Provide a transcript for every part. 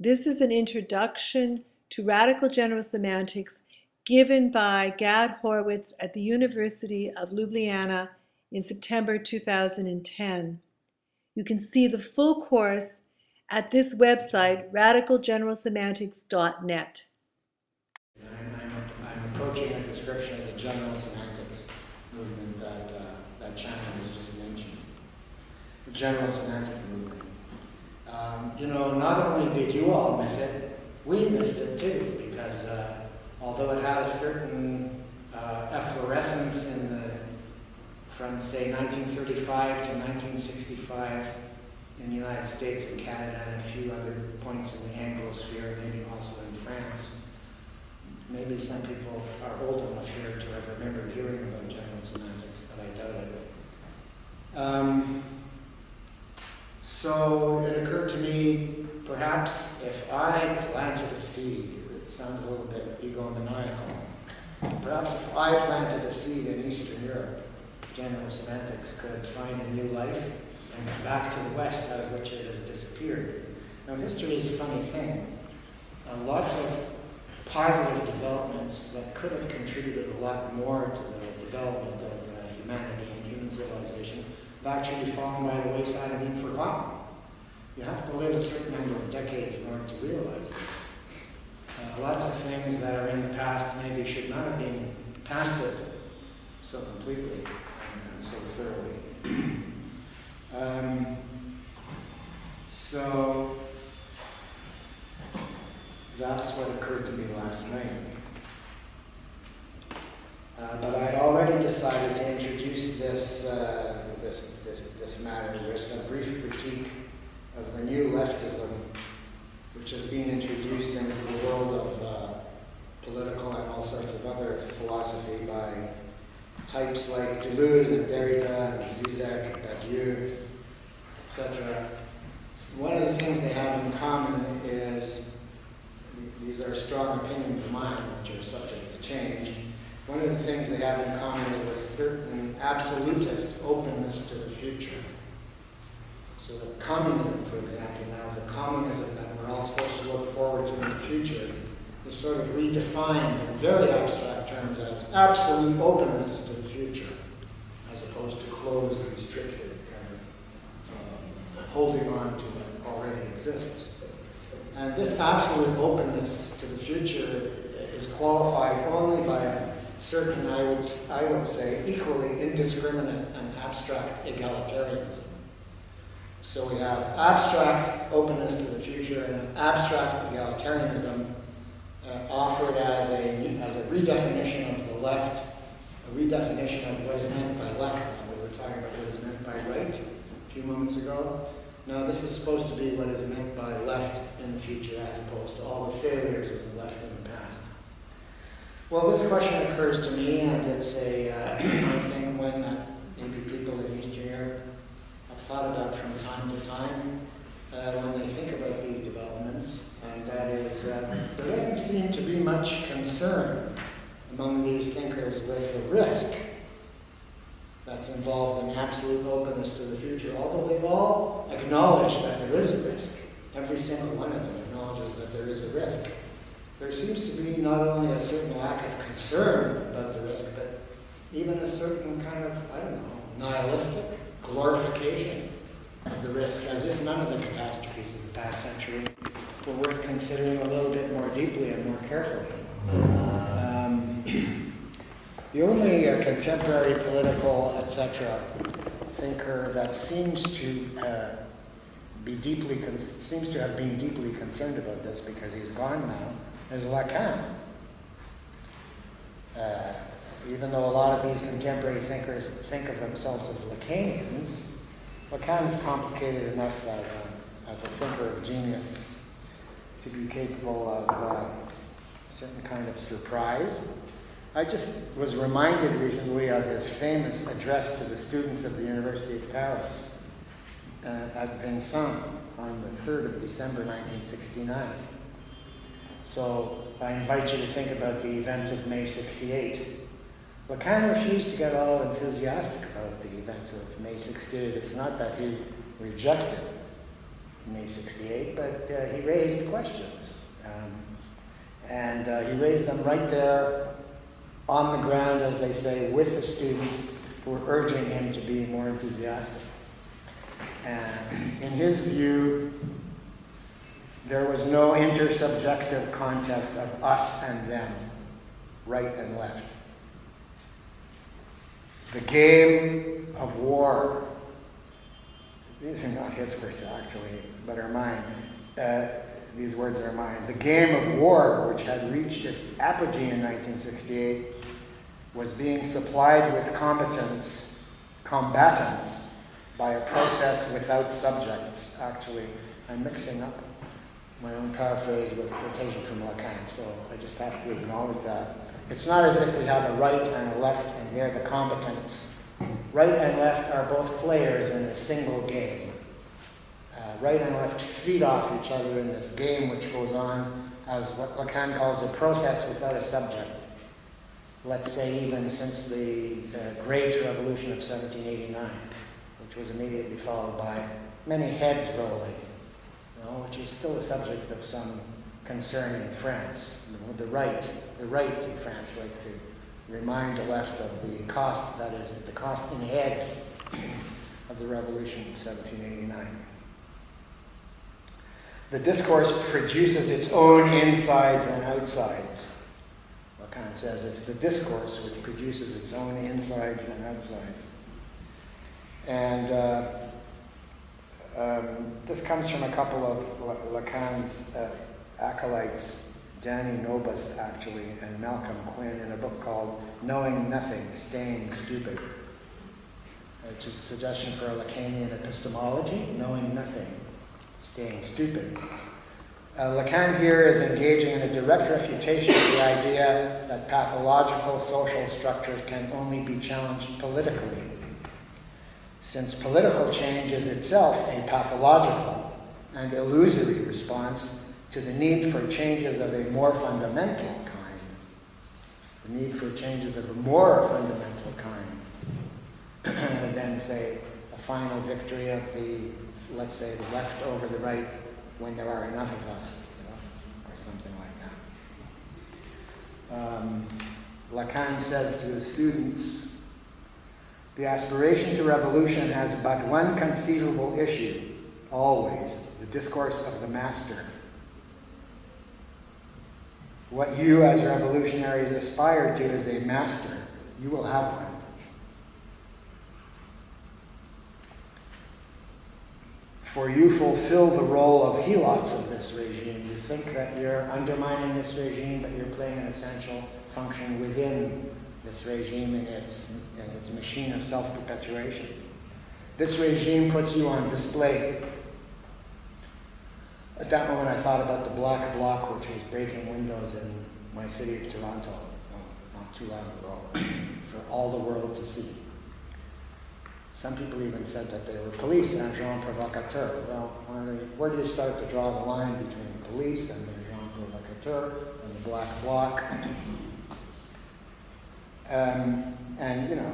This is an introduction to Radical General Semantics given by Gad Horowitz at the University of Ljubljana in September 2010. You can see the full course at this website, radicalgeneralsemantics.net. I'm approaching a description of the general semantics movement that China has just mentioned. The general semantics movement. Not only did you all miss it, we missed it too, because although it had a certain efflorescence from say 1935 to 1965 in the United States and Canada and a few other points in the Anglosphere, maybe also in France. Maybe some people are old enough here to have remembered hearing about general semantics, but I doubt it. So it occurred to me, perhaps if I planted a seed, it sounds a little bit egomaniacal, perhaps if I planted a seed in Eastern Europe, general semantics could find a new life and come back to the West, out of which it has disappeared. Now, history is a funny thing. Lots of positive developments that could have contributed a lot more to the development of humanity and human civilization have actually fallen by the wayside and been forgotten. You have to live a certain number of decades in order to realize this. Lots of things that are in the past maybe should not have been pasted so completely and so thoroughly. So that's what occurred to me last night. But I'd already decided to introduce this matter with a brief critique of the new leftism, which has been introduced into the world of political and all sorts of other philosophy by types like Deleuze and Derrida and Zizek and Badiou, etc. One of the things they have in common is, these are strong opinions of mine, which are subject to change. One of the things they have in common is a certain absolutist openness to the future. So the communism, for example, now the communism that we're all supposed to look forward to in the future is sort of redefined in very abstract terms as absolute openness to the future, as opposed to closed, restricted, kind of holding on to what already exists. And this absolute openness to the future is qualified only by a certain, I would say, equally indiscriminate and abstract egalitarianism. So we have abstract openness to the future and abstract egalitarianism offered as a redefinition of the left, a redefinition of what is meant by left. We were talking about what is meant by right a few moments ago. Now this is supposed to be what is meant by left in the future, as opposed to all the failures of the left in the past. Well, this question occurs to me, and it's I think one that maybe people in Eastern Europe have thought about from time to time when they think about these developments, and that is there doesn't seem to be much concern among these thinkers with the risk that's involved in absolute openness to the future, although they all acknowledge that there is a risk. Every single one of them acknowledges that there is a risk. There seems to be not only a certain lack of concern about the risk, but even a certain kind of, nihilistic glorification of the risk, as if none of the catastrophes of the past century were worth considering a little bit more deeply and more carefully. The only contemporary political, etc., thinker that seems to have been deeply concerned about this, because he's gone now, is Lacan. Even though a lot of these contemporary thinkers think of themselves as Lacanians, Lacan's complicated enough as a thinker of genius to be capable of a certain kind of surprise. I just was reminded recently of his famous address to the students of the University of Paris at Vincennes on the 3rd of December 1969. So I invite you to think about the events of May 68. Lacan refused to get all enthusiastic about the events of May 68. It's not that he rejected May 68, but he raised questions. And he raised them right there on the ground, as they say, with the students who were urging him to be more enthusiastic. And in his view, there was no intersubjective contest of us and them, right and left. The game of war, these are not his words actually, but are mine. These words are mine. The game of war, which had reached its apogee in 1968, was being supplied with combatants by a process without subjects. Actually, I'm mixing up my own paraphrase with quotation from Lacan, so I just have to acknowledge that. It's not as if we have a right and a left and they're the combatants. Right and left are both players in a single game. Right and left feed off each other in this game which goes on as what Lacan calls a process without a subject. Let's say even since the Great Revolution of 1789, which was immediately followed by many heads rolling, which is still a subject of some concern in France. The right in France likes to remind the left of the cost, that is, the cost in heads of the revolution of 1789. The discourse produces its own insides and outsides. Lacan says it's the discourse which produces its own insides and outsides. And this comes from a couple of Lacan's acolytes, Danny Nobis actually, and Malcolm Quinn, in a book called Knowing Nothing, Staying Stupid, which is a suggestion for a Lacanian epistemology, knowing nothing, staying stupid. Lacan here is engaging in a direct refutation of the idea that pathological social structures can only be challenged politically, since political change is itself a pathological and illusory response to the need for changes of a more fundamental kind. The need for changes of a more fundamental kind than, say, a final victory of the, let's say, the left over the right when there are enough of us, or something like that. Lacan says to his students, the aspiration to revolution has but one conceivable issue, always, the discourse of the master. What you as revolutionaries aspire to is a master. You will have one. For you fulfill the role of helots of this regime. You think that you're undermining this regime, but you're playing an essential function within this regime in its machine of self-perpetuation. This regime puts you on display. At that moment I thought about the black bloc which was breaking windows in my city of Toronto, not too long ago, for all the world to see. Some people even said that they were police and agents provocateurs. Well, where do you start to draw the line between the police and the agents provocateurs and the black bloc? And, you know,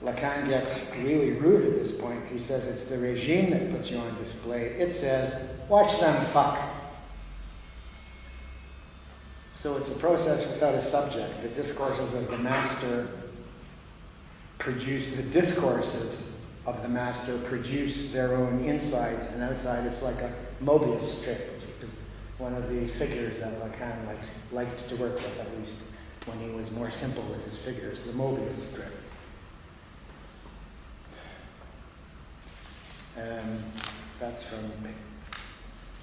Lacan gets really rude at this point. He says it's the regime that puts you on display. It says, watch them fuck. So it's a process without a subject. The discourses of the master produce their own insides and outside. It's like a Mobius strip, which is one of the figures that Lacan liked to work with, at least when he was more simple with his figures, the Mobius strip. That's from,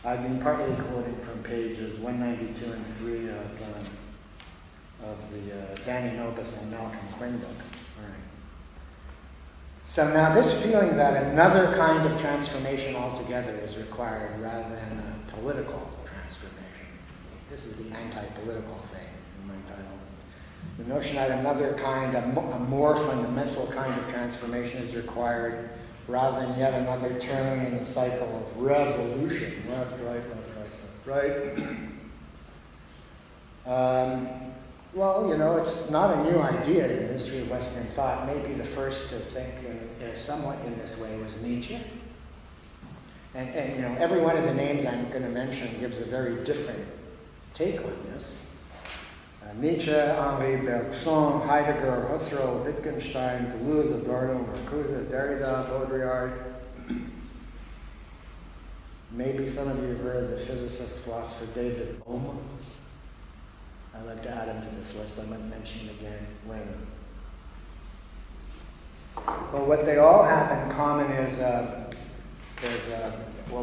I've been partly quoting from pages 192 and 3 of the Danny Nobis and Malcolm Quinn book. All right. So now this feeling that another kind of transformation altogether is required rather than a political transformation. This is the anti-political thing in my title. The notion that another kind, a more fundamental kind of transformation is required rather than yet another turn in the cycle of revolution. Left, right, left, right, left, right. Well, you know, it's not a new idea in the history of Western thought. Maybe the first to think somewhat in this way was Nietzsche. And you know, every one of the names I'm going to mention gives a very different take on this. Nietzsche, Henri Bergson, Heidegger, Husserl, Wittgenstein, Deleuze, Adorno, Marcuse, Derrida, Baudrillard. Maybe some of you have heard of the physicist, philosopher David Bohm. I'd like to add him to this list. I might mention him again later. But what they all have in common is there's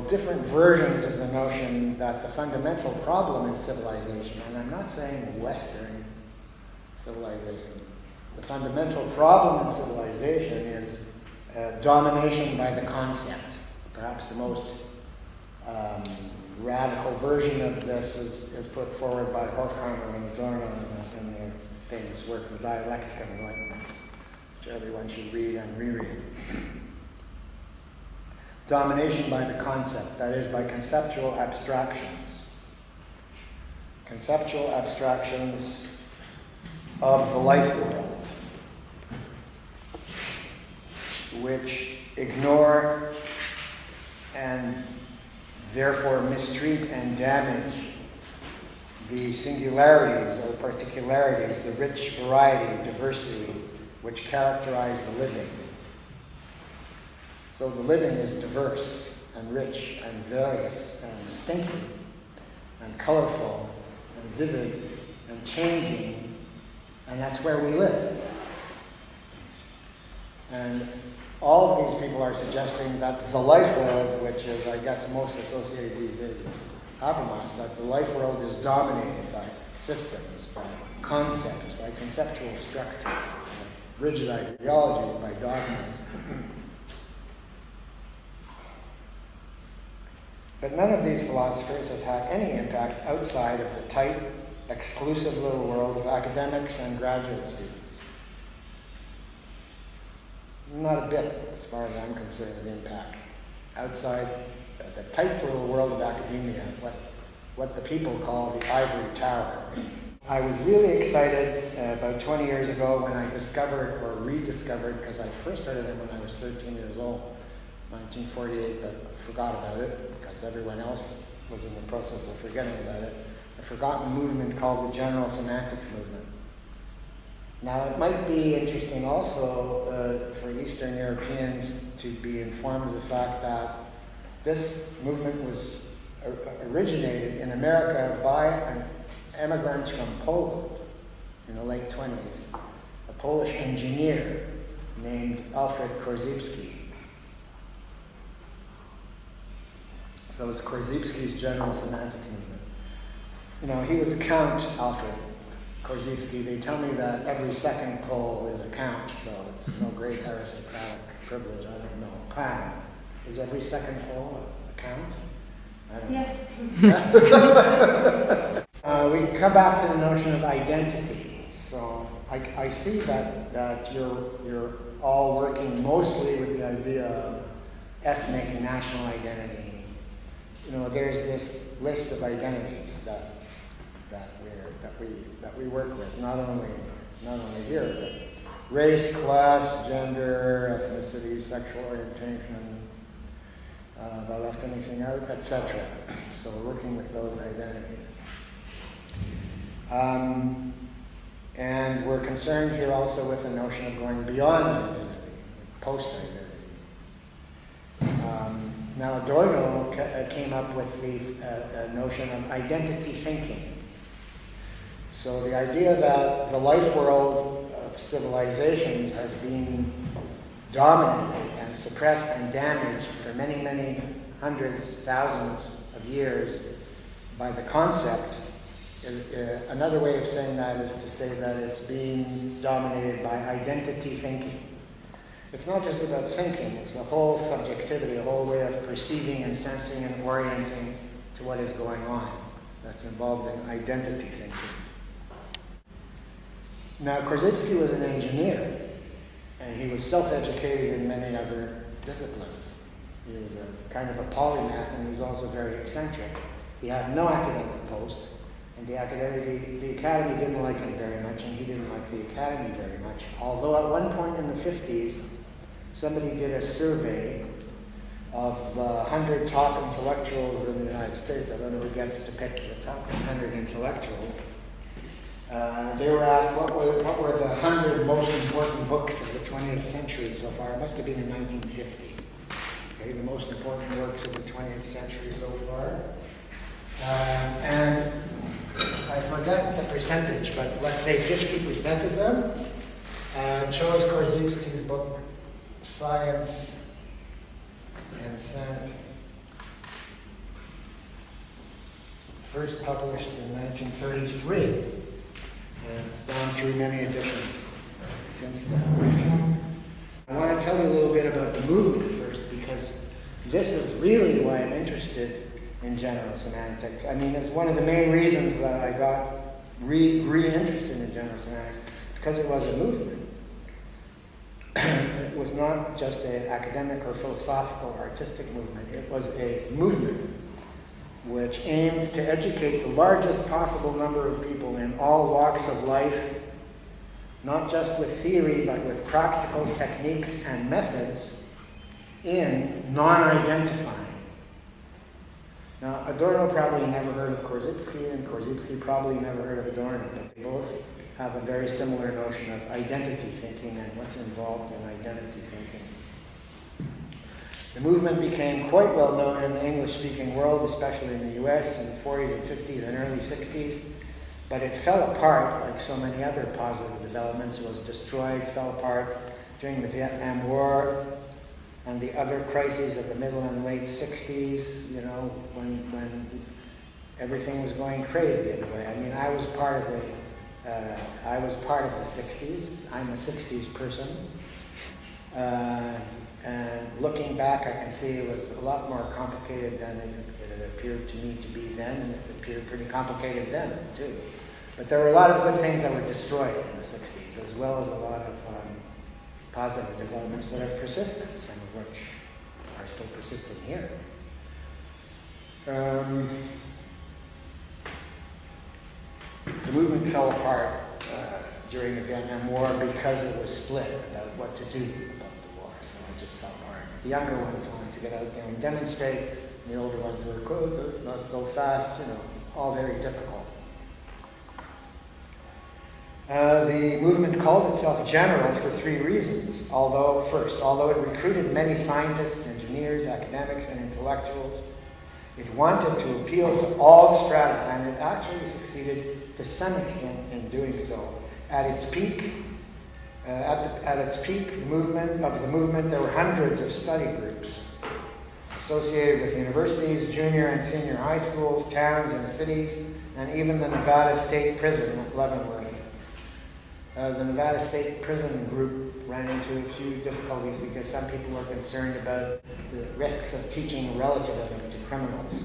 different versions of the notion that the fundamental problem in civilization, and I'm not saying Western civilization, the fundamental problem in civilization is domination by the concept. Perhaps the most radical version of this is put forward by Horkheimer and Adorno in their famous work, The Dialectic of Enlightenment, which everyone should read and reread. Domination by the concept, that is, by conceptual abstractions. Conceptual abstractions of the life world, which ignore and therefore mistreat and damage the singularities or particularities, the rich variety, diversity, which characterize the living. So the living is diverse and rich and various and stinky and colorful and vivid and changing, and that's where we live. And all of these people are suggesting that the life world, which is, I guess, most associated these days with Habermas, that the life world is dominated by systems, by concepts, by conceptual structures, by rigid ideologies, by dogmas. But none of these philosophers has had any impact outside of the tight, exclusive little world of academics and graduate students. Not a bit, as far as I'm concerned, of impact. Outside the tight little world of academia, what the people call the ivory tower. I was really excited about 20 years ago when I discovered, or rediscovered, because I first heard of them when I was 13 years old, 1948, but forgot about it because everyone else was in the process of forgetting about it. A forgotten movement called the General Semantics movement. Now, it might be interesting also for Eastern Europeans to be informed of the fact that this movement was originated in America by an immigrant from Poland in the late 20s, a Polish engineer named Alfred Korzybski. So it's Korzybski's General Semantics movement. You know, he was a count, Alfred Korzybski. They tell me that every second Pole is a count, so it's no great aristocratic privilege. I don't know. Pan, is every second Pole a count? I don't know. Yes. We come back to the notion of identity. So I see that you're all working mostly with the idea of ethnic and national identity. You know, there's this list of identities that we work with, not only here, but race, class, gender, ethnicity, sexual orientation. Have I left anything out, etc. So we're working with those identities, and we're concerned here also with the notion of going beyond identity, post-identity. Now, Adorno came up with the notion of identity thinking. So the idea that the life world of civilizations has been dominated and suppressed and damaged for many, many hundreds, thousands of years by the concept. Another way of saying that is to say that it's being dominated by identity thinking. It's not just about thinking, it's the whole subjectivity, a whole way of perceiving and sensing and orienting to what is going on that's involved in identity thinking. Now, Korzybski was an engineer, and he was self-educated in many other disciplines. He was a kind of a polymath, and he was also very eccentric. He had no academic post, and the academy didn't like him very much, and he didn't like the academy very much. Although at one point in the 50s, somebody did a survey of the 100 top intellectuals in the United States. I don't know who gets to pick the top 100 intellectuals. They were asked what were the 100 most important books of the 20th century so far. It must have been in 1950. Okay, the most important works of the 20th century so far. And I forget the percentage, but let's say 50% of them chose Korzybski's book, Science and Scent, first published in 1933, and it's gone through many editions since then. I want to tell you a little bit about the movement first, because this is really why I'm interested in general semantics. I mean, it's one of the main reasons that I got re-interested in general semantics, because it was a movement. It was not just an academic or philosophical or artistic movement. It was a movement which aimed to educate the largest possible number of people in all walks of life, not just with theory, but with practical techniques and methods in non-identifying. Now, Adorno probably never heard of Korzybski, and Korzybski probably never heard of Adorno, but they both have a very similar notion of identity thinking and what's involved in identity thinking. The movement became quite well known in the English-speaking world, especially in the US in the 40s and 50s and early 60s, but it fell apart like so many other positive developments. It was destroyed, fell apart during the Vietnam War and the other crises of the middle and late 60s, you know, when everything was going crazy in a way. I mean, I was part of the 60s. I'm a 60s person. And looking back, I can see it was a lot more complicated than it appeared to me to be then, and it appeared pretty complicated then, too. But there were a lot of good things that were destroyed in the 60s, as well as a lot of positive developments that have persisted, some of which are still persisting here. The movement fell apart during the Vietnam War because it was split about what to do about the war, so it just fell apart. The younger ones wanted to get out there and demonstrate, and the older ones were, "Good, not so fast," you know, all very typical. The movement called itself general for three reasons. Although it recruited many scientists, engineers, academics, and intellectuals, it wanted to appeal to all strata, and it actually succeeded to some extent in doing so. At its peak, the movement, there were hundreds of study groups associated with universities, junior and senior high schools, towns and cities, and even the Nevada State Prison at Leavenworth. The Nevada State Prison group ran into a few difficulties because some people were concerned about the risks of teaching relativism to criminals.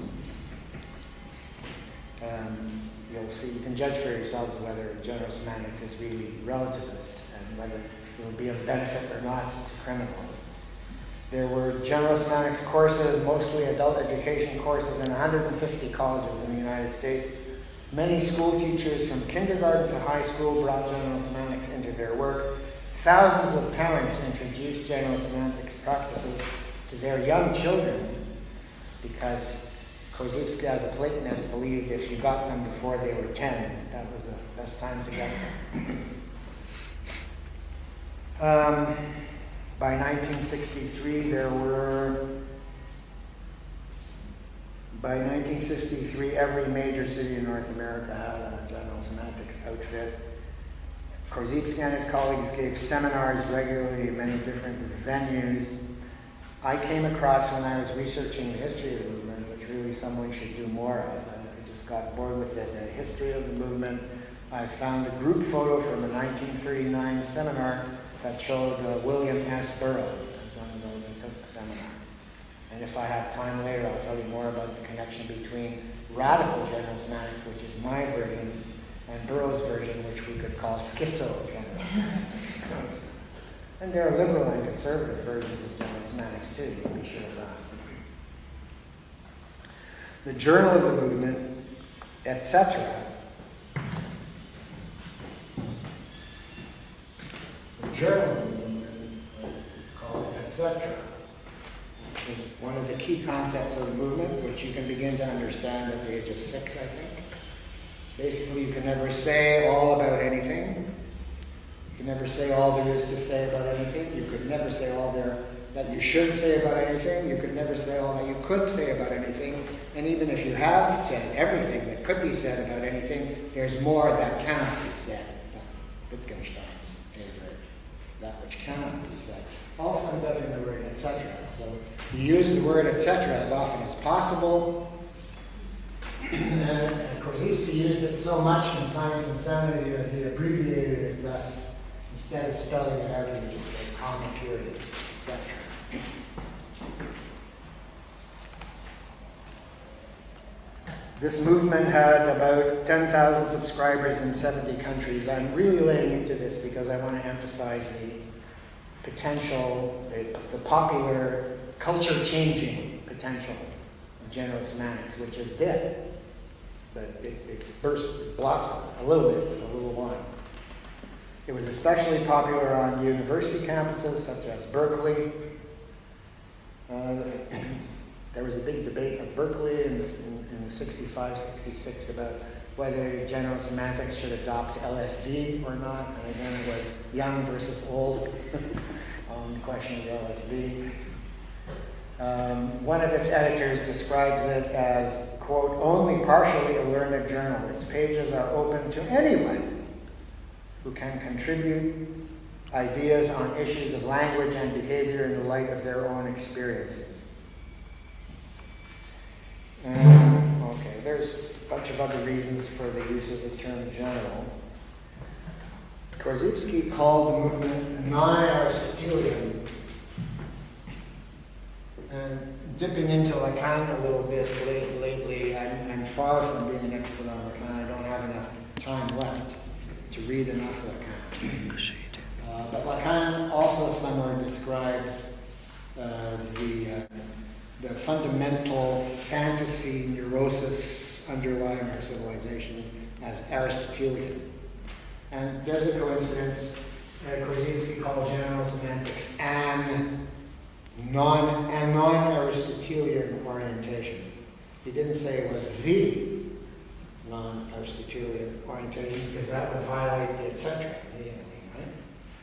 You'll see, you can judge for yourselves whether general semantics is really relativist and whether it will be of benefit or not to criminals. There were general semantics courses, mostly adult education courses, in 150 colleges in the United States. Many school teachers from kindergarten to high school brought general semantics into their work. Thousands of parents introduced general semantics practices to their young children because Korzybski, as a Platonist, believed if you got them before they were 10, that was the best time to get them. By 1963, every major city in North America had a general semantics outfit. Korzybski and his colleagues gave seminars regularly in many different venues. I came across, when I was researching the history of the movement, which really someone should do more of, I just got bored with it, a history of the movement. I found a group photo from a 1939 seminar that showed William S. Burroughs as one of those who took the seminar. And if I have time later, I'll tell you more about the connection between radical general semantics, which is my version, and Burroughs' version, which we could call schizo general semantics. And there are liberal and conservative versions of general semantics too, you can be sure of that. The Journal of the Movement, etc. The Journal of the Movement, called etc., is one of the key concepts of the movement, which you can begin to understand at the age of 6, I think. Basically, you can never say all about anything. You can never say all there is to say about anything. You could never say all there that you should say about anything. You could never say all that you could say about anything. And even if you have said everything that could be said about anything, there's more that cannot be said. Wittgenstein's favorite, that which cannot be said. Also embedded in the word etc. So you use the word etc. as often as possible. And Korzybski used it so much in Science and Sanity that he abbreviated it thus. Instead of spelling it out, he just said comma, period, etc. This movement had about 10,000 subscribers in 70 countries. I'm really laying into this because I want to emphasize the potential, the popular, culture-changing potential of general semantics, which is dead. But it blossomed a little bit for a little while. It was especially popular on university campuses such as Berkeley. There was a big debate at Berkeley in 65, 66 about whether general semantics should adopt LSD or not. And again, it was young versus old on the question of LSD. One of its editors describes it as, quote, only partially a learned journal. Its pages are open to anyone who can contribute ideas on issues of language and behavior in the light of their own experiences. Okay, there's a bunch of other reasons for the use of the term general. Korzybski called the movement non-Aristotelian. And dipping into Lacan a little bit lately, I'm far from being an expert on Lacan. I don't have enough time left to read enough Lacan. But Lacan also somewhere describes the fundamental fantasy neurosis underlying our civilization as Aristotelian. And there's a coincidence. Korzybski called general semantics an non-Aristotelian orientation. He didn't say it was the non-Aristotelian orientation because that would violate the etc. Right?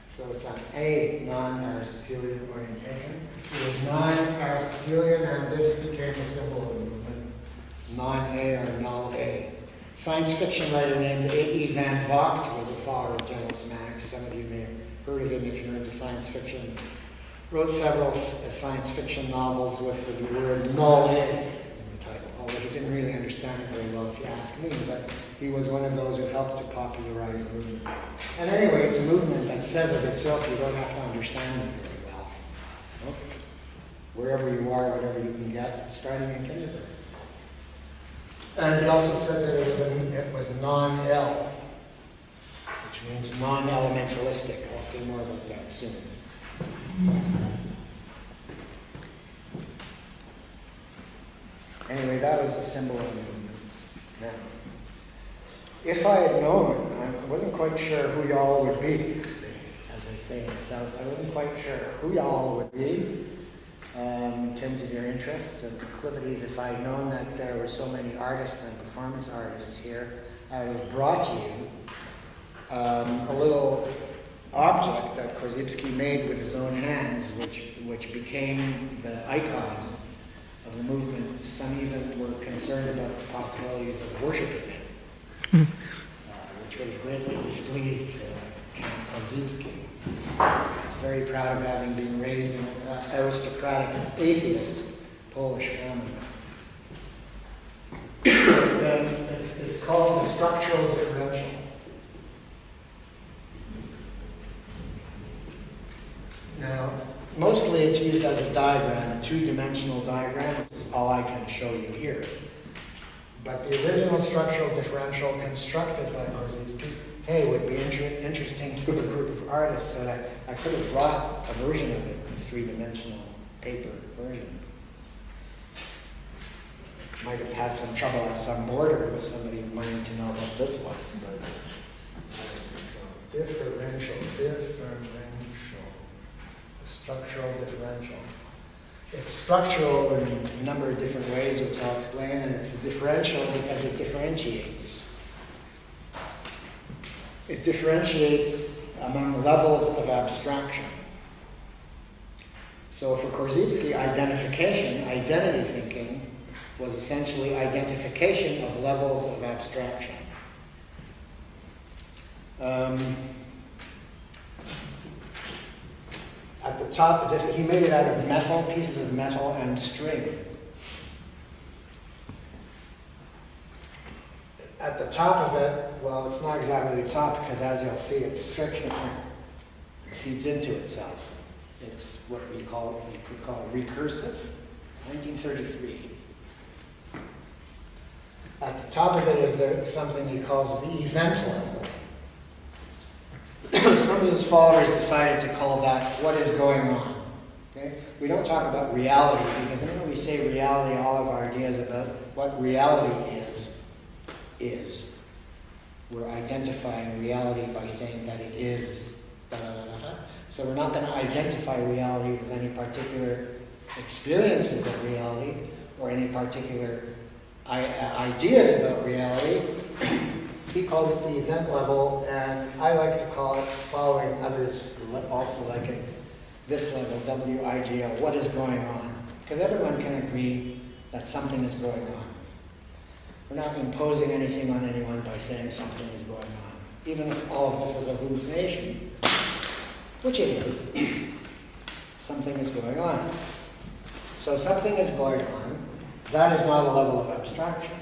So it's a non-Aristotelian orientation. It was non-Aristotelian, and this became a symbol of the movement. Non-A or null-A. Science fiction writer named A.E. Van Vogt was a follower of general semantics. Some of you may have heard of him if you're into science fiction. Wrote several science fiction novels with the word null-A in the title, although he didn't really understand it very well, if you ask me, but he was one of those who helped to popularize the movement. And anyway, it's a movement that says of itself you don't have to understand it very well. Nope. Wherever you are, whatever you can get, starting in kindergarten. And he also said that it was non-L, which means non-elementalistic. I'll say more about that soon. Anyway, that was the symbol of the movement. Now, if I had known, I wasn't quite sure who y'all would be, as they say in the South. I wasn't quite sure who y'all would be in terms of your interests and proclivities. If I had known that there were so many artists and performance artists here, I would have brought you a little object that Korzybski made with his own hands, which became the icon of the movement. Some even were concerned about the possibilities of worshiping it, which would have greatly displeased Count Korzybski. Very proud of having been raised in an aristocratic atheist Polish family. It's called the structural differential. Now, mostly it's used as a diagram, a two-dimensional diagram, which is all I can show you here. But the original structural differential constructed by Korzybski, hey, would be interesting to a group of artists, so that I could have brought a version of it, a three-dimensional paper version. Might have had some trouble at some border with somebody wanting to know what this was, but differential. Structural differential. It's structural in a number of different ways, which I'll explain, and it's a differential because it differentiates. It differentiates among levels of abstraction. So for Korzybski, identification, identity thinking, was essentially identification of levels of abstraction. At the top of this, he made it out of metal, pieces of metal and string. At the top of it, well, it's not exactly the top because as you'll see, it's circular. It feeds into itself. It's what we could call recursive, 1933. At the top of it is there something he calls the event level. Some of his followers decided to call that what is going on. Okay? We don't talk about reality because when we say reality, all of our ideas about what reality is. We're identifying reality by saying that it is da-da-da-da-da. So we're not going to identify reality with any particular experiences of reality or any particular ideas about reality. He called it the event level, and I like to call it, following others who also like it, this level, WIGO, what is going on? Because everyone can agree that something is going on. We're not imposing anything on anyone by saying something is going on, even if all of this is a hallucination, which it is. Something is going on. So something is going on. That is not a level of abstraction.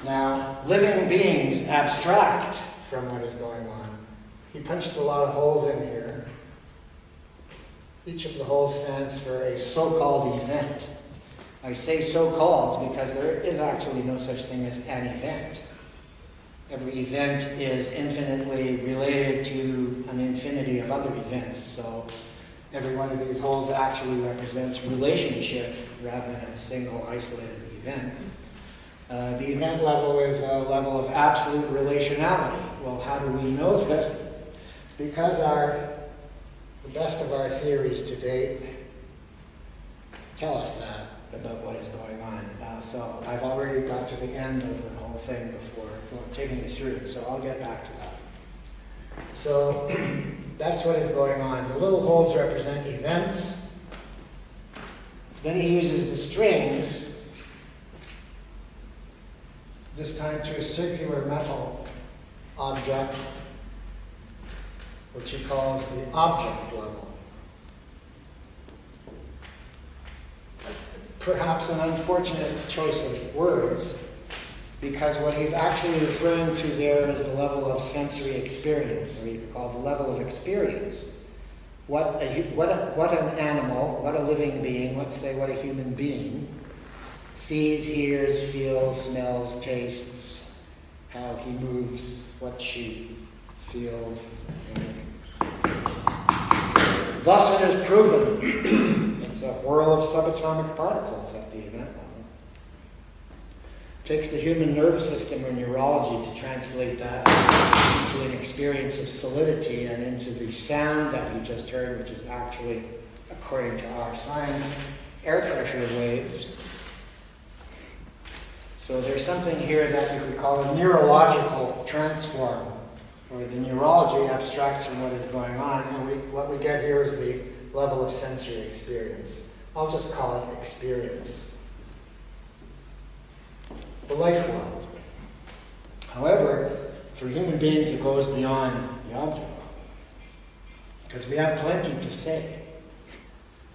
Now, living beings abstract from what is going on. He punched a lot of holes in here. Each of the holes stands for a so-called event. I say so-called because there is actually no such thing as an event. Every event is infinitely related to an infinity of other events. So every one of these holes actually represents relationship rather than a single isolated event. The event level is a level of absolute relationality. Well, how do we know this? Because the best of our theories to date tell us that about what is going on. So I've already got to the end of the whole thing before taking you through it, so I'll get back to that. So that's what is going on. The little holes represent events. Then he uses the strings, this time to a circular metal object, which he calls the object level. That's perhaps an unfortunate choice of words, because what he's actually referring to there is the level of sensory experience, or you could call it the level of experience. What an animal, what a living being, let's say what a human being, sees, hears, feels, smells, tastes, how he moves, what she feels. Thus it is proven. It's a whirl of subatomic particles at the event level. It takes the human nervous system or neurology to translate that into an experience of solidity and into the sound that you just heard, which is actually, according to our science, air pressure waves. So there's something here that you could call a neurological transform, where the neurology abstracts from what is going on, and what we get here is the level of sensory experience. I'll just call it experience. The life world. However, for human beings, it goes beyond the object world, because we have plenty to say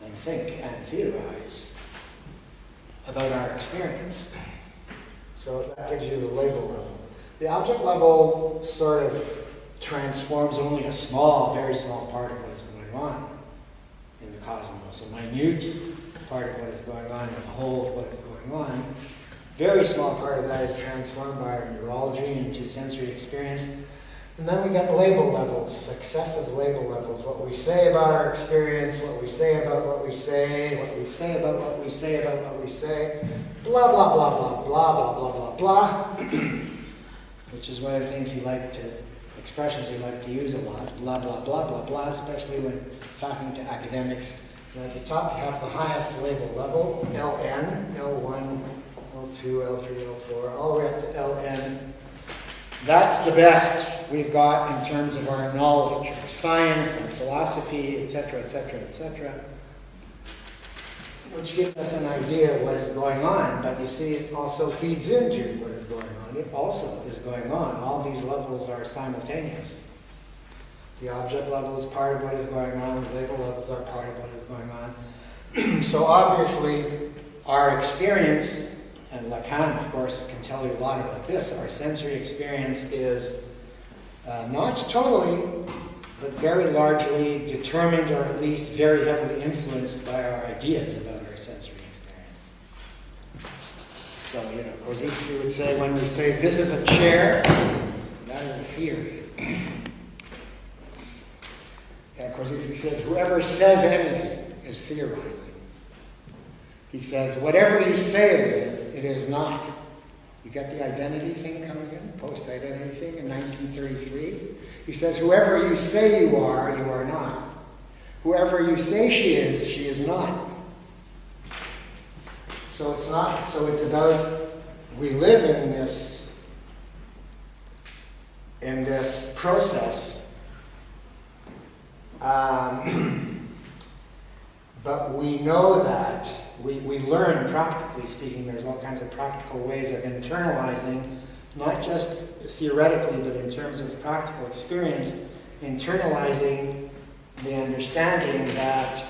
and think and theorize about our experience. So that gives you the label level. The object level sort of transforms only a small, very small part of what is going on in the cosmos. A minute part of what is going on in the whole of what is going on. Very small part of that is transformed by our neurology into sensory experience. And then we get label levels, successive label levels. What we say about our experience, what we say about what we say, what we say about what we say about what we say, blah, blah, blah, blah, blah, blah, blah, blah, blah, which is one of the things expressions he liked to use a lot, blah, blah, blah, blah, blah, especially when talking to academics And at the top you have the highest label level, Ln, L1, L2, L3, L4, all the way up to Ln. That's the best we've got in terms of our knowledge, our science and philosophy, etc., etc., etc., which gives us an idea of what is going on. But you see, it also feeds into what is going on. It also is going on. All these levels are simultaneous. The object level is part of what is going on. The label levels are part of what is going on. So obviously, our experience, and Lacan, of course, can tell you a lot about this, our sensory experience is not totally, but very largely determined, or at least very heavily influenced by our ideas about our sensory experience. So, Korzybski would say, when we say this is a chair, that is a theory. Korzybski says, whoever says anything is theorizing. He says, whatever you say it is not. You got the identity thing coming in, post-identity thing in 1933? He says, whoever you say you are not. Whoever you say she is not. So it's not, so it's about, we live in this process, but we know that we learn, practically speaking, there's all kinds of practical ways of internalizing, not just theoretically, but in terms of practical experience, internalizing the understanding that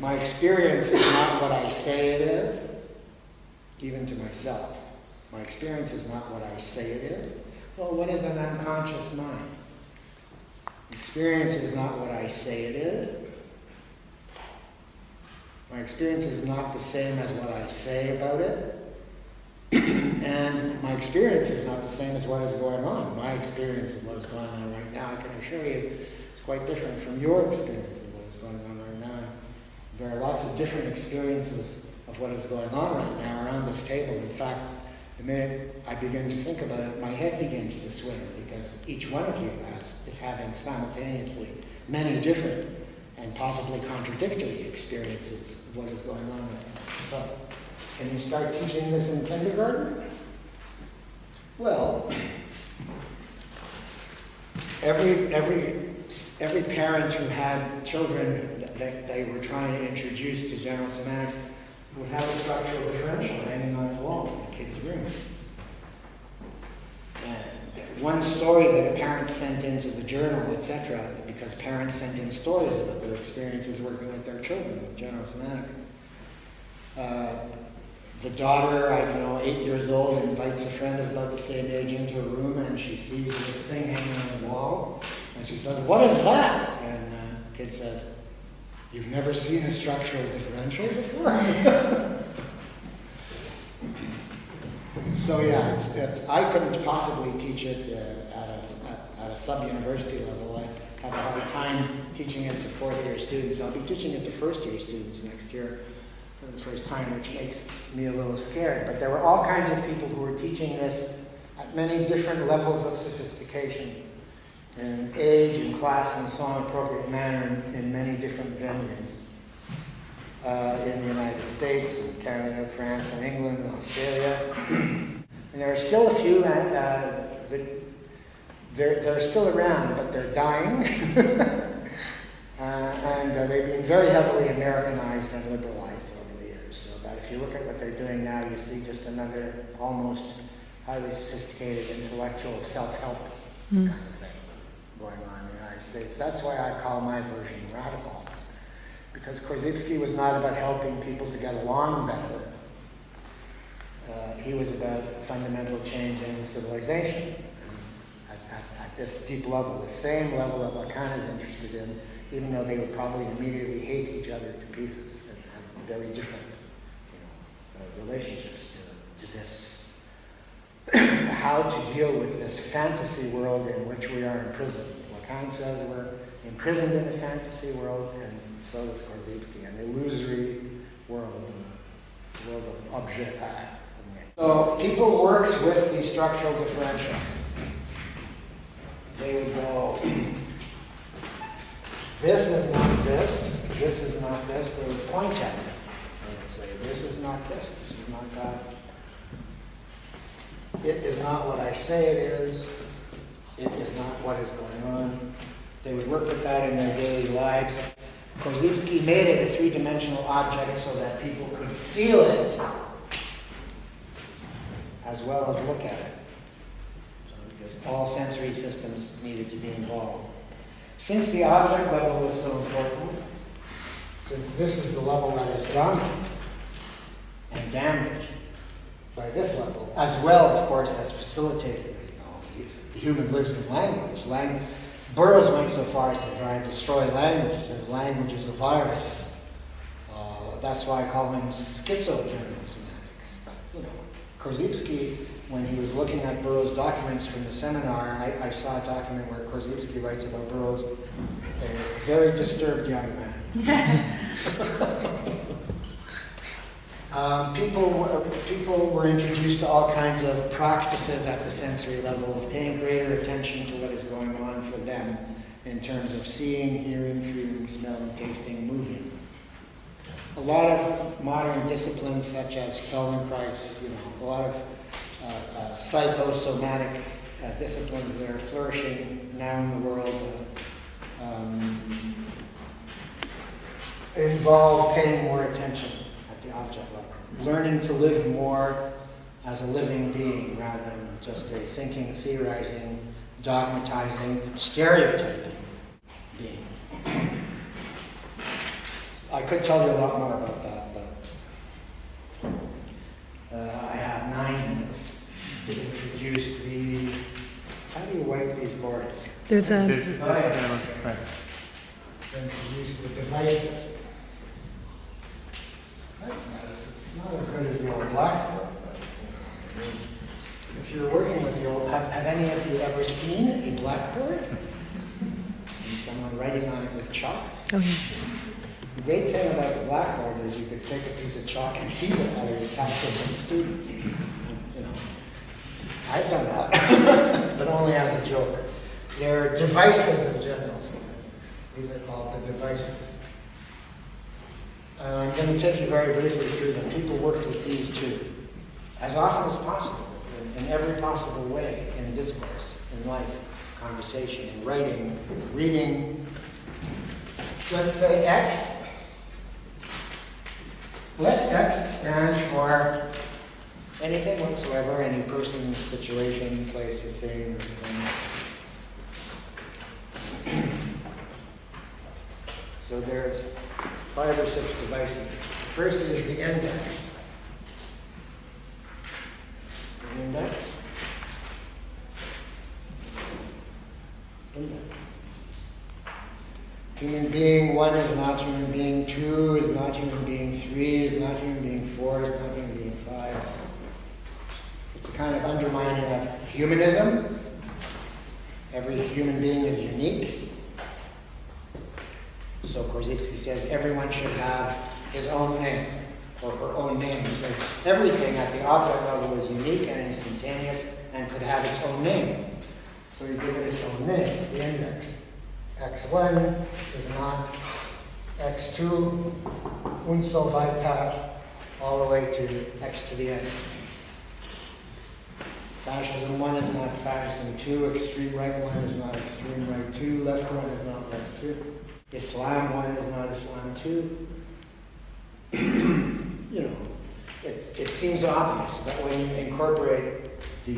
my experience is not what I say it is, even to myself. My experience is not what I say it is. Well, what is an unconscious mind? Experience is not what I say it is. My experience is not the same as what I say about it. And my experience is not the same as what is going on. My experience of what is going on right now, I can assure you, is quite different from your experience of what is going on right now. There are lots of different experiences of what is going on right now around this table. In fact, the minute I begin to think about it, my head begins to swim, because each one of you is having simultaneously many different and possibly contradictory experiences of what is going on right now. So, can you start teaching this in kindergarten? Well, every parent who had children that they were trying to introduce to general semantics would have a structural differential hanging on the wall in the kid's room. And one story that a parent sent into the journal, etc., because parents sent in stories about their experiences working with their children with general semantics. The daughter, 8 years old, invites a friend of about the same age into a room, and she sees this thing hanging on the wall, and she says, "What is that?" And the kid says, "You've never seen a structural differential before?" So yeah, I couldn't possibly teach it at a sub-university level. I have a hard time teaching it to fourth-year students. I'll be teaching it to first-year students next year for the first time, which makes me a little scared. But there were all kinds of people who were teaching this at many different levels of sophistication, in age and class and so on, appropriate manner in many different venues. In the United States, and Canada, France, and England, and Australia. And there are still a few, they're still around, but they're dying. And they've been very heavily Americanized and liberalized over the years. So that if you look at what they're doing now, you see just another almost highly sophisticated intellectual self-help kind of thing going on in the United States. That's why I call my version radical. Because Korzybski was not about helping people to get along better. He was about a fundamental change in civilization at this deep level, the same level that Lacan is interested in, even though they would probably immediately hate each other to pieces and have very different relationships to this, to how to deal with this fantasy world in which we are imprisoned. Lacan says we're imprisoned in a fantasy world, and so does Korzybski, an illusory world, a world of object. So people worked with the structural differential. They would go, this is not this, this is not this, they would point at it. They would say, this is not this is not that. It is not what I say it is not what is going on. They would work with that in their daily lives. Korzybski made it a three-dimensional object so that people could feel it as well as look at it. So, because all sensory systems needed to be involved. Since the object level is so important, since this is the level that is dominant and damaged by this level, as well, of course, as facilitated, the human lives in language. Burroughs went so far as to try and destroy language, that language is a virus. That's why I call him schizo-general semantics. Korzybski, when he was looking at Burroughs' documents from the seminar, I saw a document where Korzybski writes about Burroughs, a very disturbed young man. People were introduced to all kinds of practices at the sensory level of paying greater attention to what is going on for them in terms of seeing, hearing, feeling, smelling, tasting, moving. A lot of modern disciplines such as Feldenkrais, a lot of psychosomatic disciplines that are flourishing now in the world involve paying more attention at the object level. Learning to live more as a living being rather than just a thinking, theorizing, dogmatizing, stereotyping being. I could tell you a lot more about that, but I have 9 minutes to introduce the... How do you wipe these boards? There's a... Right. Introduce the devices. It's not as good as the old blackboard, but if you're working with the old, have any of you ever seen a blackboard? And someone writing on it with chalk? Oh, yes. The great thing about the blackboard is you could take a piece of chalk and heave it at your calculating student. I've done that, but only as a joke. They're devices of general semantics. These are called the devices. I'm going to take you very briefly through them. People worked with these two as often as possible, in every possible way, in discourse, in life, conversation, in writing, reading. Let's say X. Let X stand for anything whatsoever, any person, situation, place, or thing. So there's 5 or 6 devices. First is the index. The index. Index. Human being 1 is not human being 2, is not human being 3, is not human being 4, is not human being 5. It's a kind of undermining of humanism. Every human being is unique. So Korzybski says everyone should have his own name, or her own name. He says everything at the object level is unique and instantaneous and could have its own name. So you give it its own name, the index. X1 is not X2, und so weiter, all the way to X to the X. Fascism 1 is not fascism 2, extreme right 1 is not extreme right 2, left 1 is not left 2. Islam 1 is not Islam 2. It seems obvious, but when you incorporate the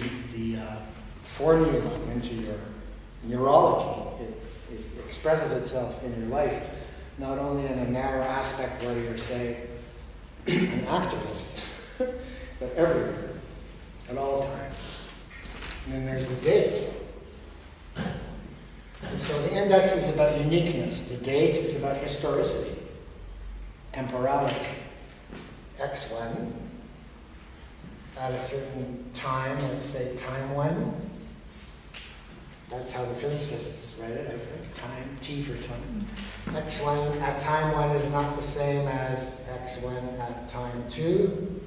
formula into your neurology, it expresses itself in your life, not only in a narrow aspect where you're, say, an activist, but everywhere, at all times. And then there's the date. And so the index is about uniqueness. The date is about historicity, temporality. X1, at a certain time, let's say time 1. That's how the physicists write it, I think. Time, T for time. X1 at time 1 is not the same as X1 at time 2,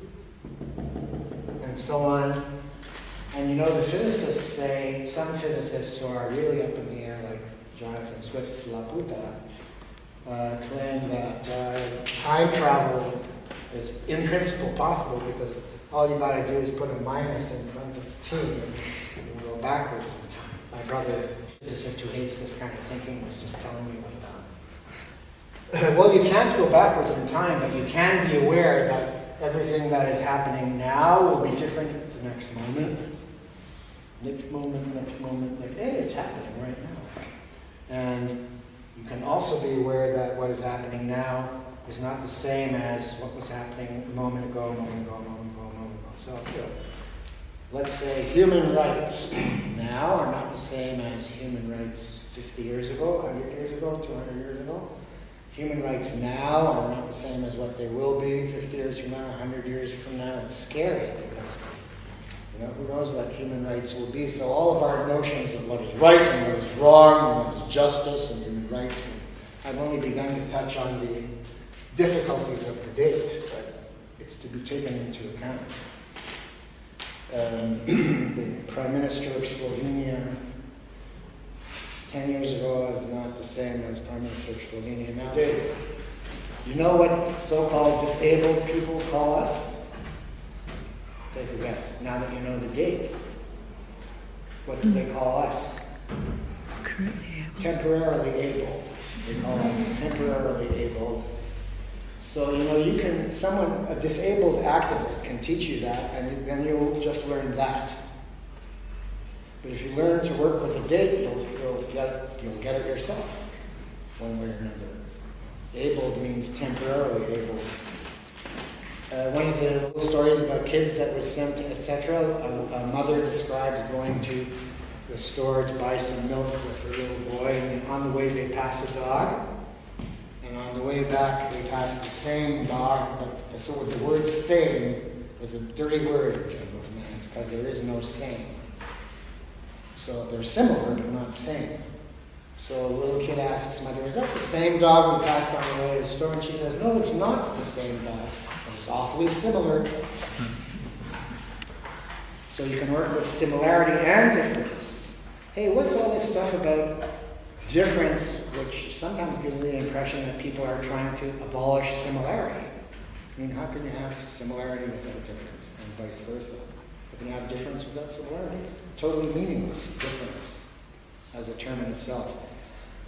and so on. And the physicists say, some physicists who are really up in the air, like Jonathan Swift's Laputa, claim that time travel is in principle possible because all you got to do is put a minus in front of t and go backwards in time. My brother, physicist who hates this kind of thinking, was just telling me about that. Well, you can't go backwards in time, but you can be aware that everything that is happening now will be different the next moment. Next moment, like, hey, it's happening right now. And you can also be aware that what is happening now is not the same as what was happening a moment ago. So, let's say human rights now are not the same as human rights 50 years ago, 100 years ago, 200 years ago. Human rights now are not the same as what they will be 50 years from now, 100 years from now. It's scary because, who knows what human rights will be. So all of our notions of what is right and what is wrong and what is justice and human rights, I've only begun to touch on the difficulties of the date, but it's to be taken into account. The Prime Minister of Slovenia 10 years ago was not the same as Prime Minister of Slovenia now. You know what so-called disabled people call us? Take a guess. Now that you know the date, what do they call us? Currently able. Temporarily abled. They call us temporarily abled. So, a disabled activist can teach you that, and then you'll just learn that. But if you learn to work with a date, you'll get it yourself, one way or another. Abled means temporarily abled. One of the little stories about kids that were sent, etc., a mother describes going to the store to buy some milk with her little boy, and on the way they pass a dog. And on the way back, they passed the same dog, but so the word same is a dirty word in general semantics because there is no same. So they're similar, but not same. So a little kid asks mother, is that the same dog we passed on the way to the store? And she says, no, it's not the same dog. But it's awfully similar. So you can work with similarity and difference. Hey, what's all this stuff about difference, which sometimes gives me the impression that people are trying to abolish similarity? I mean, how can you have similarity without difference, and vice versa? How can you have difference without similarity? It's totally meaningless, difference, as a term in itself.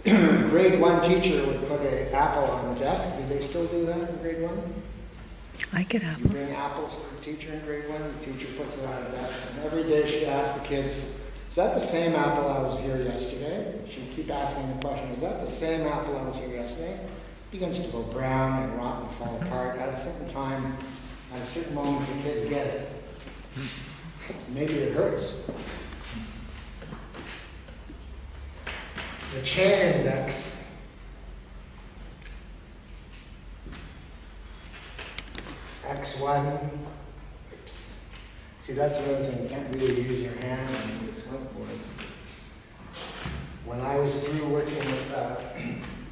Grade 1 teacher would put an apple on the desk. Do they still do that in grade 1? I get apples. You bring apples to the teacher in grade 1, the teacher puts it on the desk, and every day she asks the kids, is that the same apple I was here yesterday? She'd keep asking the question, is that the same apple I was here yesterday? It begins to go brown and rot and fall apart. At a certain time, at a certain moment, the kids get it. Maybe it hurts. The chain index X1. Oops. See, that's another thing. You can't really use your hand on this whiteboard. When I was through working with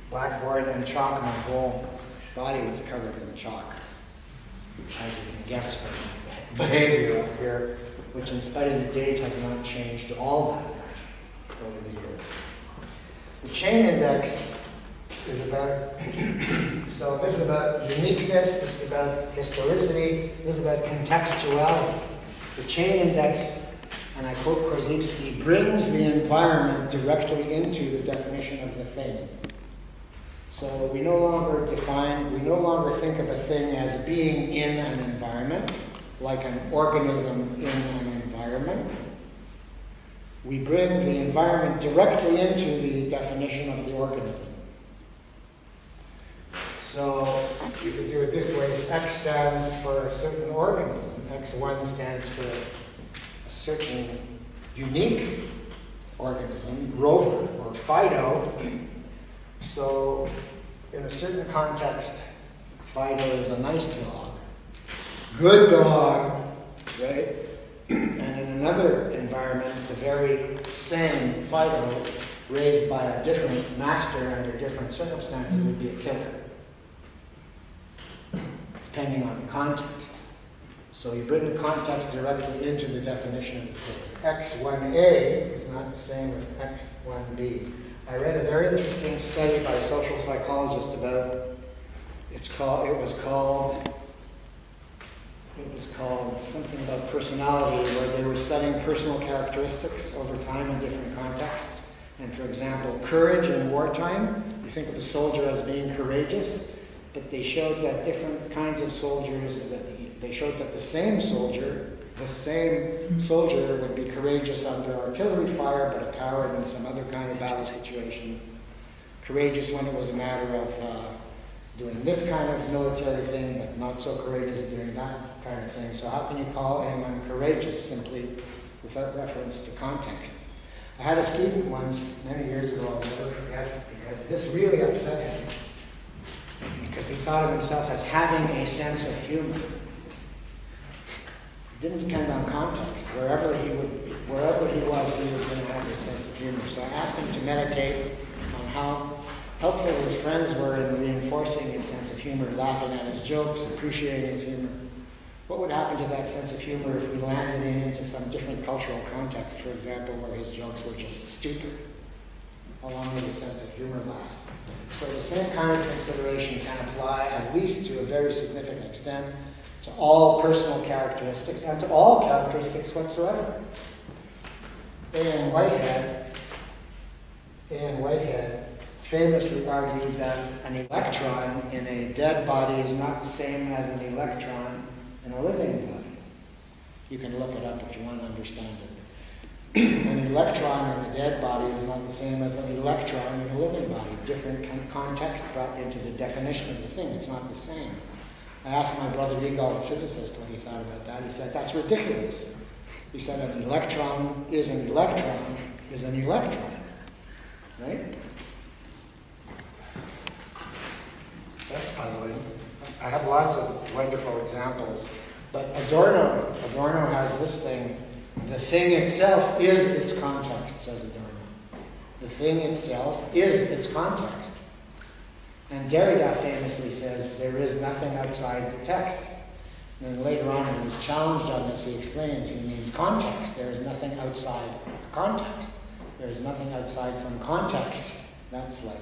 blackboard and chalk, my whole body was covered in chalk. As you can guess from my behavior up here, which in spite of the date has not changed all that much over the years. The chain index is about, so this is about uniqueness, this is about historicity, this is about contextuality. The chain index, and I quote Korzybski, brings the environment directly into the definition of the thing. So we no longer think of a thing as being in an environment, like an organism in an environment. We bring the environment directly into the definition of the organism. So you could do it this way. If X stands for a certain organism, X1 stands for a certain unique organism, rover or Fido. So in a certain context, Fido is a nice dog, good dog, right? And in another environment, the very same Fido, raised by a different master under different circumstances, would be a killer, depending on the context. So you bring the context directly into the definition of the thing. X1A is not the same as X1B. I read a very interesting study by a social psychologist about, it was called something about personality, where they were studying personal characteristics over time in different contexts. And for example, courage in wartime, you think of a soldier as being courageous, but they showed that different kinds of soldiers, they showed that the same soldier would be courageous under artillery fire, but a coward in some other kind of battle situation. Courageous when it was a matter of doing this kind of military thing, but not so courageous doing that kind of thing. So how can you call anyone courageous simply without reference to context? I had a student once, many years ago, I'll never forget, because this really upset him, because he thought of himself as having a sense of humor. It didn't depend on context. Wherever he was going to have a sense of humor. So I asked him to meditate on how helpful his friends were in reinforcing his sense of humor, laughing at his jokes, appreciating his humor. What would happen to that sense of humor if we landed him into some different cultural context, for example, where his jokes were just stupid, along with his sense of humor last? So the same kind of consideration can apply, at least to a very significant extent, to all personal characteristics and to all characteristics whatsoever. A.N. Whitehead famously argued that an electron in a dead body is not the same as an electron in a living body. You can look it up if you want to understand it. An electron in a dead body is not the same as an electron in a living body. Different context brought into the definition of the thing. It's not the same. I asked my brother Igor, a physicist, what he thought about that. He said, that's ridiculous. He said, an electron is an electron is an electron. Right? That's puzzling. I have lots of wonderful examples. But Adorno has this thing. The thing itself is its context, says Adorno. The thing itself is its context. And Derrida famously says, there is nothing outside the text. And then later on, when he's challenged on this, he explains he means context. There is nothing outside context. There is nothing outside some context. That's like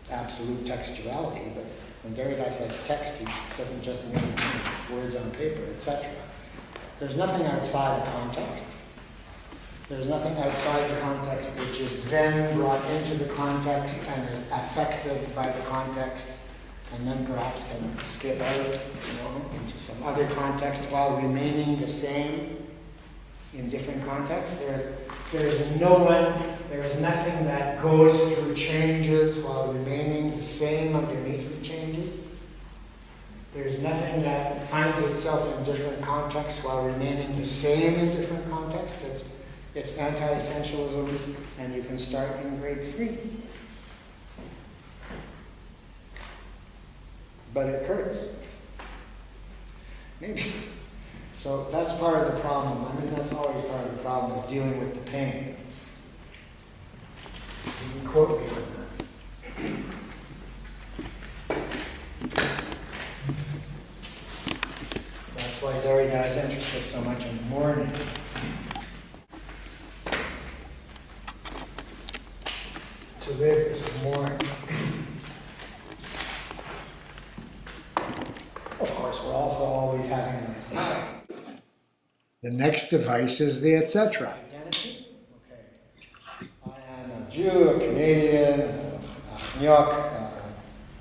absolute textuality. But when Derrida says text, he doesn't just mean words on paper, etc. There's nothing outside the context. There's nothing outside the context which is then brought into the context and is affected by the context, and then perhaps can skip out, into some other context while remaining the same in different contexts. There is nothing that goes through changes while remaining the same underneath the changes. There's nothing that finds itself in different contexts while remaining the same in different contexts. It's anti-essentialism, and you can start in grade 3. But it hurts. Maybe. So that's part of the problem. I mean, that's always part of the problem, is dealing with the pain. You can quote me on that. That's why Derrida is interested so much in mourning. To live is to mourn. Of course, we're also always having a nice time. The next device is the etc. Identity. Okay. I am a Jew, a Canadian, a New York, a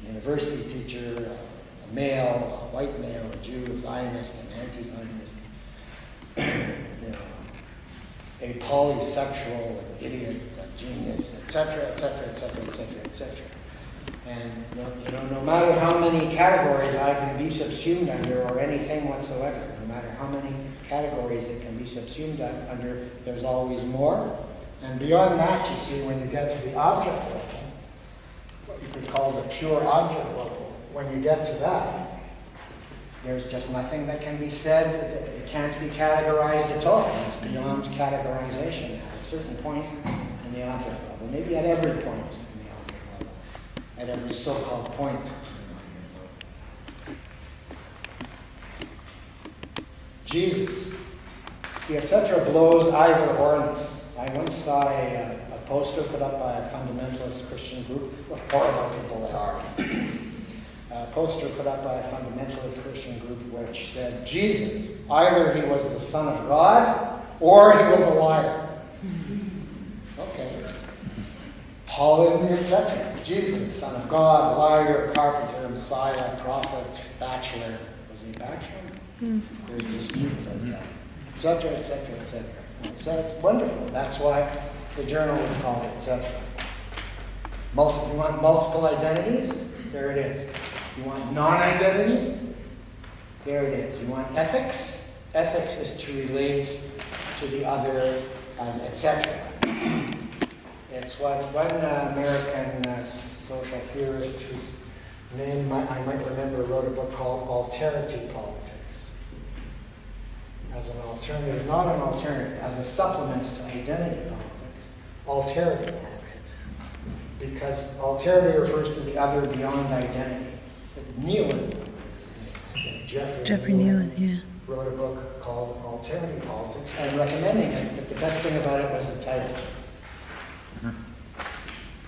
university teacher, a male, a white male, a Jew, a Zionist, an anti-Zionist, a polysexual, an idiot, a genius, etc., etc., etc., etc., etc. And no matter how many categories I can be subsumed under, or anything whatsoever, no matter how many categories it can be subsumed under, there's always more. And beyond that, you see, when you get to the object level, what you could call the pure object level, when you get to that, there's just nothing that can be said. It can't be categorized at all. It's beyond categorization at a certain point in the object level, maybe at every point in the object level, at every so-called point in the object level. Jesus. The etc. blows either horns. I once saw a poster put up by a fundamentalist Christian group. What horrible people they are. A poster put up by a fundamentalist Christian group which said, Jesus, either he was the Son of God or he was a liar. Okay. Haul in the exception. Jesus, Son of God, liar, carpenter, Messiah, prophet, bachelor. Was he a bachelor? There's a dispute about that. Etc., etc., etc. So it's wonderful. That's why the journal is called Etc. You want multiple identities? There it is. You want non-identity? There it is. You want ethics? Ethics is to relate to the other as etc. It's what one American social theorist whose name I might remember wrote a book called Alterity Politics. As an alternative, not an alternative, as a supplement to identity politics, alterity politics. Because alterity refers to the other beyond identity. Nealon, Jeffrey Nealon, yeah, wrote a book called Alterity Politics. I'm recommending it, but the best thing about it was the title,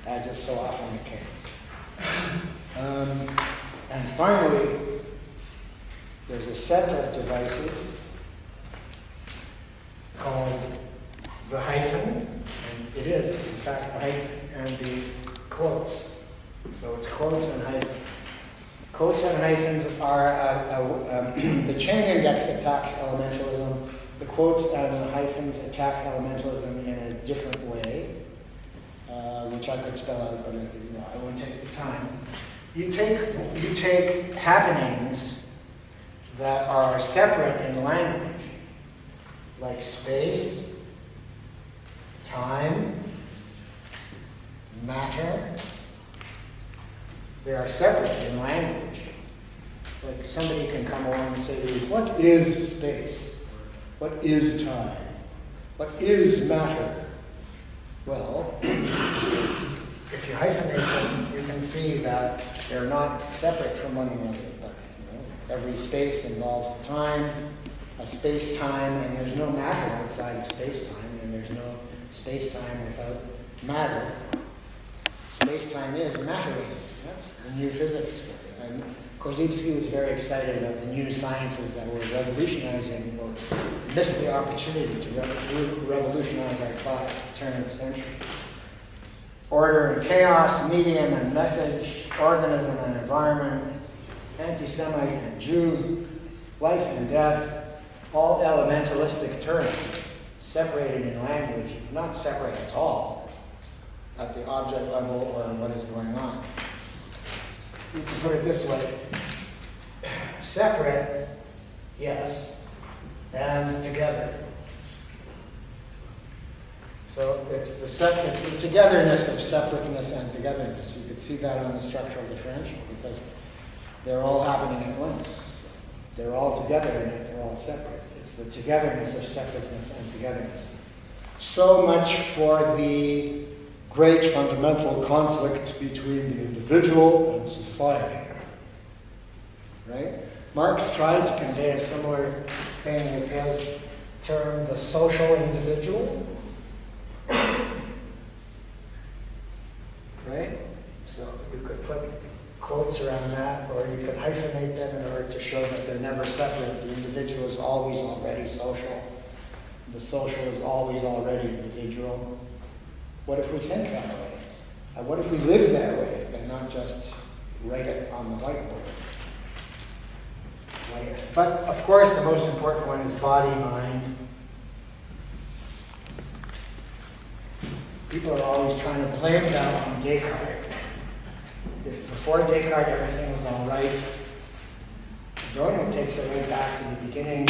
as is so often the case. And finally, there's a set of devices called the hyphen, and it is, in fact, a hyphen, and the quotes. So it's quotes and hyphen. Quotes and hyphens are, the chain index attacks elementalism. The quotes and the hyphens attack elementalism in a different way, which I could spell out, but I won't take the time. You take happenings that are separate in language, like space, time, matter. They are separate in language. Like somebody can come along and say to you, what is space? What is time? What is matter? Well, if you hyphenate them, you can see that they're not separate from one another. But, every space involves time, a space-time, and there's no matter outside of space-time, and there's no space-time without matter. Space-time is matter. That's the new physics. And Korzybski was very excited about the new sciences that were revolutionizing, or missed the opportunity to revolutionize our thought at the turn of the century. Order and chaos, medium and message, organism and environment, anti-Semite and Jew, life and death, all elementalistic terms, separated in language, not separate at all at the object level or what is going on. You can put it this way. Separate, yes, and together. So it's the togetherness of separateness and togetherness. You could see that on the structural differential because they're all happening at once. They're all together and yet they're all separate. It's the togetherness of separateness and togetherness. So much for the great fundamental conflict between the individual and society. Right? Marx tried to convey a similar thing with his term, the social individual. Right? So you could put quotes around that, or you could hyphenate them in order to show that they're never separate. The individual is always already social. The social is always already individual. What if we think that way? What if we live that way and not just write it on the whiteboard? What if? But of course, the most important one is body, mind. People are always trying to blame that on Descartes. If before Descartes everything was all right, Adorno takes it right back to the beginning,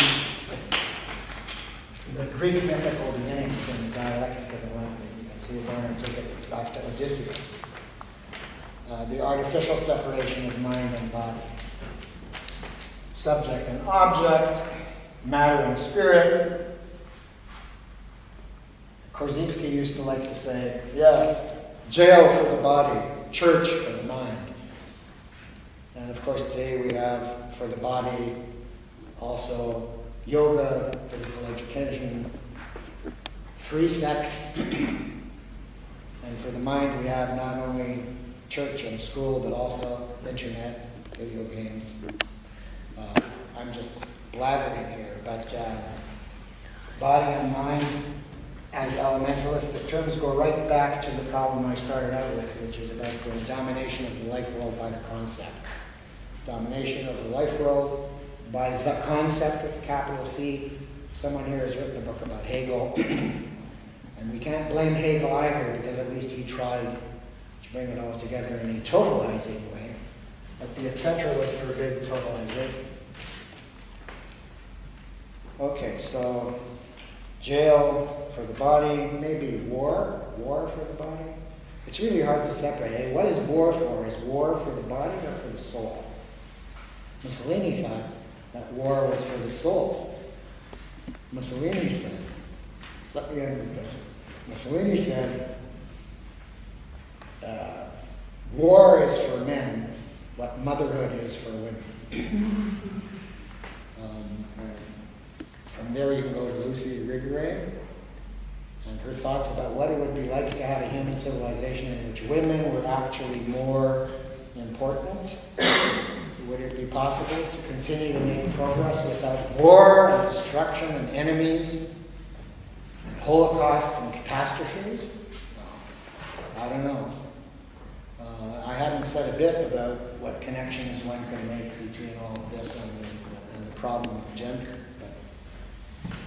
the Greek mythical beginnings in the dialectic of the language. You can see Adorno take it back to Odysseus. The artificial separation of mind and body. Subject and object, matter and spirit. Korzybski used to like to say, yes, jail for the body, church for the mind. And of course today we have for the body also yoga, physical education, free sex, And for the mind, we have not only church and school, but also internet, video games. I'm just blathering here, but body and mind, as elementalists, the terms go right back to the problem I started out with, which is about the domination of the life world by the concept. Domination of the life world by the concept with capital C. Someone here has written a book about Hegel, and we can't blame Hegel either, because at least he tried to bring it all together in a totalizing way, but the etc. would forbid totalization. Okay, so jail for the body, maybe war for the body. It's really hard to separate. Hey, what is war for? Is war for the body or for the soul? Mussolini thought that war was for the soul. Mussolini said, let me end with this. Mussolini said, war is for men what motherhood is for women. From there you can go to Lucy Irigaray and her thoughts about what it would be like to have a human civilization in which women were actually more important. Would it be possible to continue to make progress without war and destruction and enemies and holocausts and catastrophes? Well, I don't know. I haven't said a bit about what connections one can make between all of this and the problem of gender.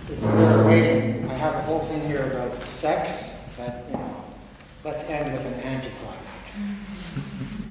It's there waiting. I have a whole thing here about sex, but, let's end with an anticlimax.